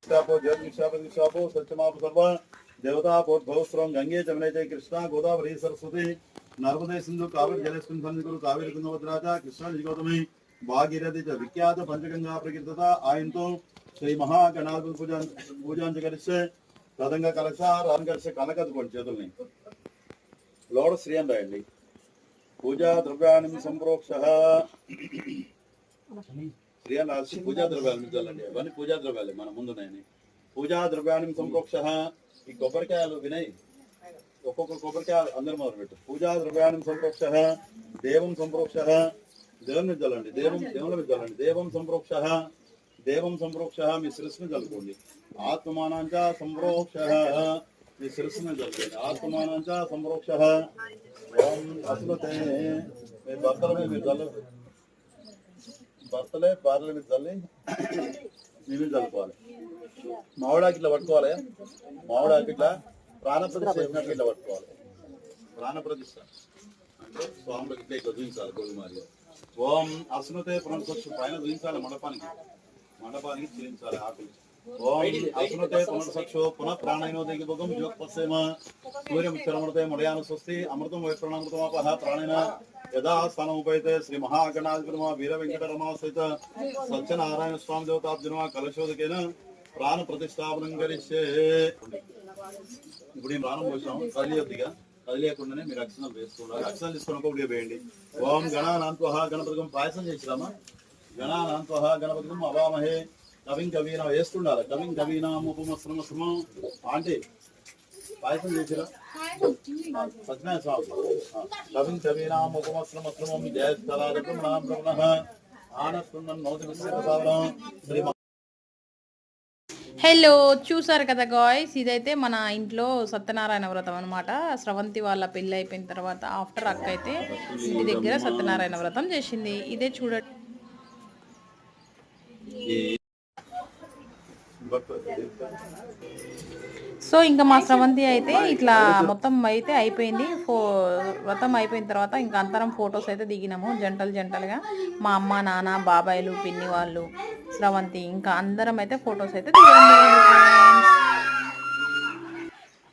शापो ज्योतिषापति शापो सत्यमाप सर्व देवता पोद्भवस्त्रं गंगे जमुने च कृष्णा गोदावरी सरस्वती नर्मदे सिंधु कावेरी जलेस्मिन् सन्निधिकुरु कावेरी तुंगभद्रा कृष्णा निजगौतमी भागीरथी च विख्यात पंचगंगा प्रकीर्तता आयंतो श्री महागणाधिपति पूजां करिष्ये तदंग कलशाराधన करिष्ये कनकदुकोंడి చేతుల్ని లోడ శ్రీ అని రాయండి పూజా ద్రవ్యాన్ని సంప్రోక్షః శ్రీ అని రాసి పూజా ద్రవ్యాలు మించాలండి అవన్నీ పూజా ద్రవ్యాలే మన ముందున్నాయని పూజా ద్రవ్యాన్ని సంప్రోక్షః ఈ కొబ్బరికాయలు వినయ్ ఒక్కొక్క కొబ్బరికాయ అందరి మొదలు పెట్టు పూజా ద్రవ్యాన్ని సంప్రోక్షః దేవం సంప్రోక్షః దేవుని మించాలండి దేవుల మించాలండి దేవం సంప్రోక్షః మీ శిరస్సుని చల్లుకోండి ఆత్మానాంచ సంప్రోక్షః మీ శిరస్సుని చల్లుకోండి ఆత్మానాంచ సంప్రోక్షః ఓం అస్మతే మీ భర్తల మీద మీరు చల్లు భర్తలే భార్యల మీద చల్లి మీ మీద చల్లుకోవాలి మామిడాకి ఇట్లా పట్టుకోవాలి మామిడాకి ఇట్లా ప్రాణప్రతిష్ఠ చేసినట్టు ఇట్లా పట్టుకోవాలి ప్రాణప్రతిష్ఠ అంటే స్వాములకు ఇట్లా ఇట్లా చూపించాలి గోధుమారిగా ఓం అస్మతే పునర్సక్షు పైన చూపించాలి మండపానికి చూపించాలి ఆకులు ఓం అస్మతే పునర్సక్షు పునః ప్రాణైనో దిగ్భగం జ్యోత్పస్సేమ సూర్యం చరమృతే ముడయాను స్వస్తి అమృతం వైప్రణామృతమాపః ప్రాణేన యదా స్థానముపైతే శ్రీ మహాగణాధిపతిమ వీర వెంకటరమణ సహిత సత్యనారాయణ స్వామి దేవతాబ్జున కలశోదకేన ప్రాణ ప్రతిష్టాపనం కరిష్యే ఇప్పుడు ఈ ప్రాణం పోసాం కదిలియొద్దిగా కదిలేయకుండానే మీరు అక్షరాలు వేసుకోవాలి అక్షరాలు తీసుకొని ఒకటి వేయండి ఓం గణానాన్త్వః గణపతిగం పాయసం చేసిరామా గణానాన్త్వః గణపతిగం అవామహే కవిం కవీనా వేస్తుండాలి కవిం కవీనాం ఉపమస్రమస్రమం ఆంటీ పాయసం చేసిరా సత్యనారాయణ స్వామి కవిం కవీనాం ఉపమస్రమస్రమం జయస్థలాజకం నాం బ్రహ్మణః ఆనస్కుందం నోతి విశ్వసావరం శ్రీ హలో చూసారు కదా గాయ్స్, ఇదైతే మన ఇంట్లో సత్యనారాయణ వ్రతం అనమాట. స్రవంతి వాళ్ళ పెళ్ళి అయిపోయిన తర్వాత ఆఫ్టర్ అక్క అయితే ఇంటి దగ్గర సత్యనారాయణ వ్రతం చేసింది. ఇదే చూడండి. సో ఇంకా మా స్రవంతి అయితే ఇట్లా మొత్తం అయితే అయిపోయింది. వ్రతం అయిపోయిన తర్వాత ఇంకా అందరం ఫొటోస్ అయితే దిగినాము జంటలుగా. మా అమ్మ నాన్న బాబాయిలు పిన్ని వాళ్ళు స్రవంతి ఇంకా అందరం అయితే ఫొటోస్ అయితే దిగాము.